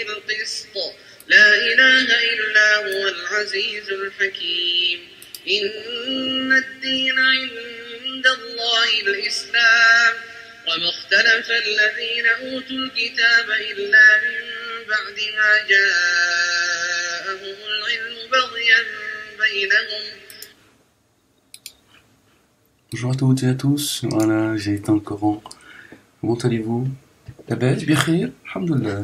بالقسط لا إله إلا هو العزيز الحكيم إن الدين عند الله الإسلام وما اختلف الذين أوتوا الكتاب إلا من بعد ما جاءهم العلم بغيا بينهم. Bonjour à toutes et à tous, voilà, j'ai éteint le Coran. Comment allez-vous? La bête, bien, alhamdoulilah.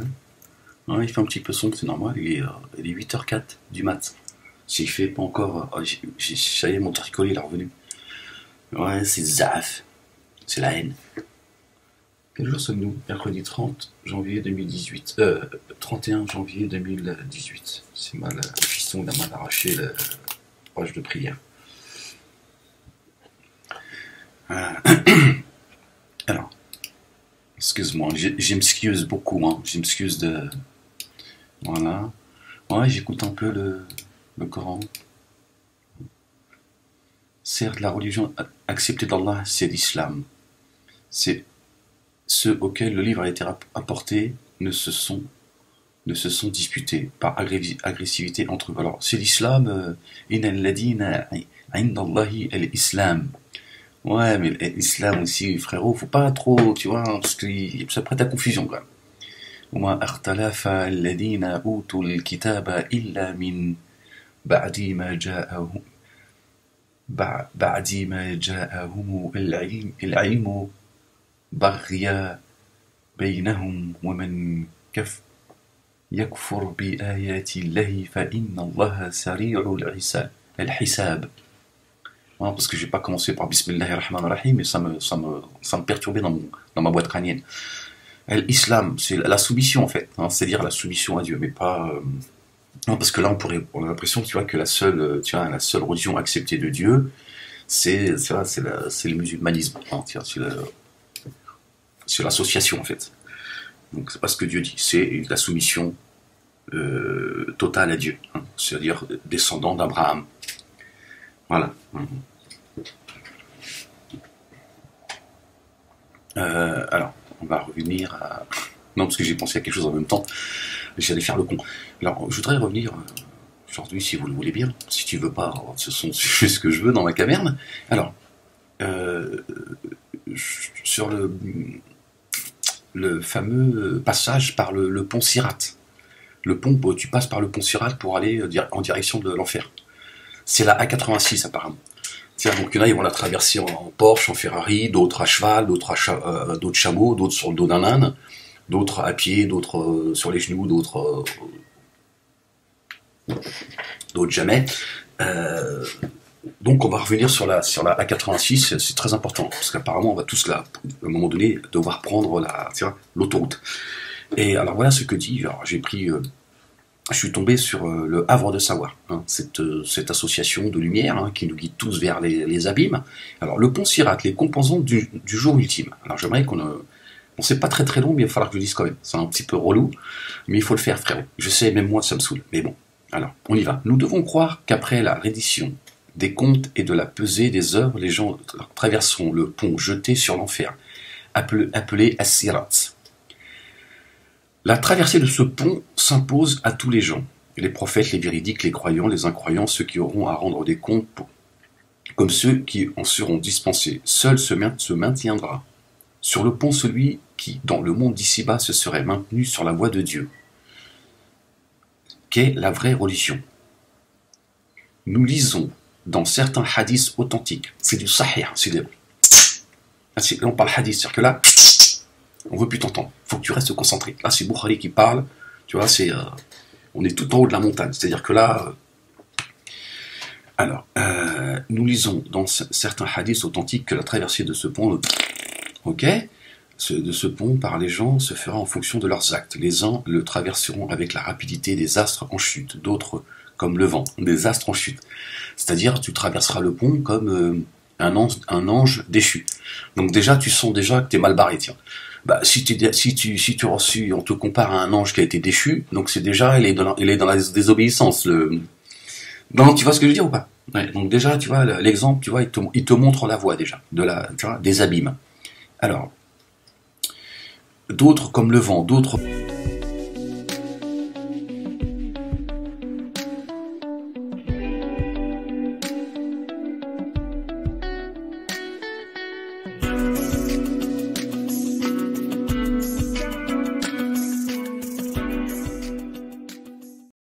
Ouais, il fait un petit peu sombre, c'est normal, il est 8h04 du mat. S'il fait pas encore, ça y est, mon tricolis il est revenu. Ouais, c'est Zaf, c'est la haine. Quel jour sommes-nous? Mercredi 30 janvier 2018, 31 janvier 2018. C'est mal, le fiston il a mal arraché le page de prière. Alors, excuse-moi, j'excuse beaucoup, hein, j'excuse de... Voilà. Ouais, j'écoute un peu le Coran. Certes, la religion acceptée d'Allah, c'est l'islam. C'est ceux auxquels le livre a été apporté ne se sont disputés par agressivité entre eux. Alors, c'est l'islam, Inna alladina indallahi al-islam. Ouais, mais l'islam aussi, frérot, faut pas trop, tu vois, parce que ça prête à confusion, quand même. وما اختلف الذين أوتوا الكتاب إلا من بعد ما جاءهم العلم بغيا بينهم ومن يكفر بآيات الله فإن الله سريع الحساب. Parce que je vais pas commencer par Bismillahir Rahmanir Rahim, mais ça me perturbait dans ma boîte crânienne. L'islam, c'est la soumission en fait, hein, c'est-à-dire la soumission à Dieu, mais pas... non, parce que là on a l'impression, tu vois, que la seule religion acceptée de Dieu, c'est le musulmanisme, hein, c'est l'association en fait. Donc c'est pas ce que Dieu dit, c'est la soumission totale à Dieu, hein, c'est-à-dire descendant d'Abraham. Voilà. Alors, on va revenir à... Non, parce que j'ai pensé à quelque chose en même temps. J'allais faire le con. Alors, je voudrais revenir aujourd'hui, si vous le voulez bien. Si tu veux pas, ce sont ce que je veux dans ma caverne. Alors, sur le fameux passage par le pont Sirat. Le pont, tu passes par le pont Sirat pour aller en direction de l'enfer. C'est la A86 apparemment. Tiens, donc il y en a, ils vont la traverser en Porsche, en Ferrari, d'autres à cheval, d'autres chameaux, d'autres sur le dos d'un âne, d'autres à pied, d'autres sur les genoux, d'autres jamais. Donc on va revenir sur la A86, c'est très important, parce qu'apparemment on va tous là, à un moment donné, devoir prendre l'autoroute. Et alors voilà ce que dit, alors je suis tombé sur le Havre de Savoir, hein, cette association de lumière, hein, qui nous guide tous vers les abîmes. Alors le pont Sirat, les composantes du jour ultime. Alors j'aimerais c'est pas très long, mais il va falloir que je le dise quand même. C'est un petit peu relou, mais il faut le faire, frérot. Je sais, même moi ça me saoule, mais bon. Alors, on y va. Nous devons croire qu'après la reddition des comptes et de la pesée des œuvres, les gens traverseront le pont jeté sur l'enfer, appelé As-Sirat. La traversée de ce pont s'impose à tous les gens, les prophètes, les véridiques, les croyants, les incroyants, ceux qui auront à rendre des comptes, comme ceux qui en seront dispensés. Seul se maintiendra sur le pont celui qui, dans le monde d'ici-bas, se serait maintenu sur la voie de Dieu, qu'est la vraie religion. Nous lisons dans certains hadiths authentiques, c'est du sahih, on parle hadith, c'est-à-dire que là, on veut plus t'entendre, faut que tu restes concentré. Là c'est Bukhari qui parle, tu vois, on est tout en haut de la montagne, c'est-à-dire que là... Alors, nous lisons dans certains hadiths authentiques que la traversée de ce pont, de ce pont par les gens se fera en fonction de leurs actes. Les uns le traverseront avec la rapidité des astres en chute, d'autres comme le vent, des astres en chute. C'est-à-dire tu traverseras le pont comme un ange déchu. Donc déjà tu sens déjà que t'es mal barré, tiens. Bah, si tu reçus, on te compare à un ange qui a été déchu, donc c'est déjà, il est dans la désobéissance. Non, tu vois ce que je veux dire ou pas? Ouais, donc déjà, tu vois, l'exemple, tu vois, il te montre la voie déjà, tu vois, des abîmes. Alors, d'autres comme le vent, d'autres...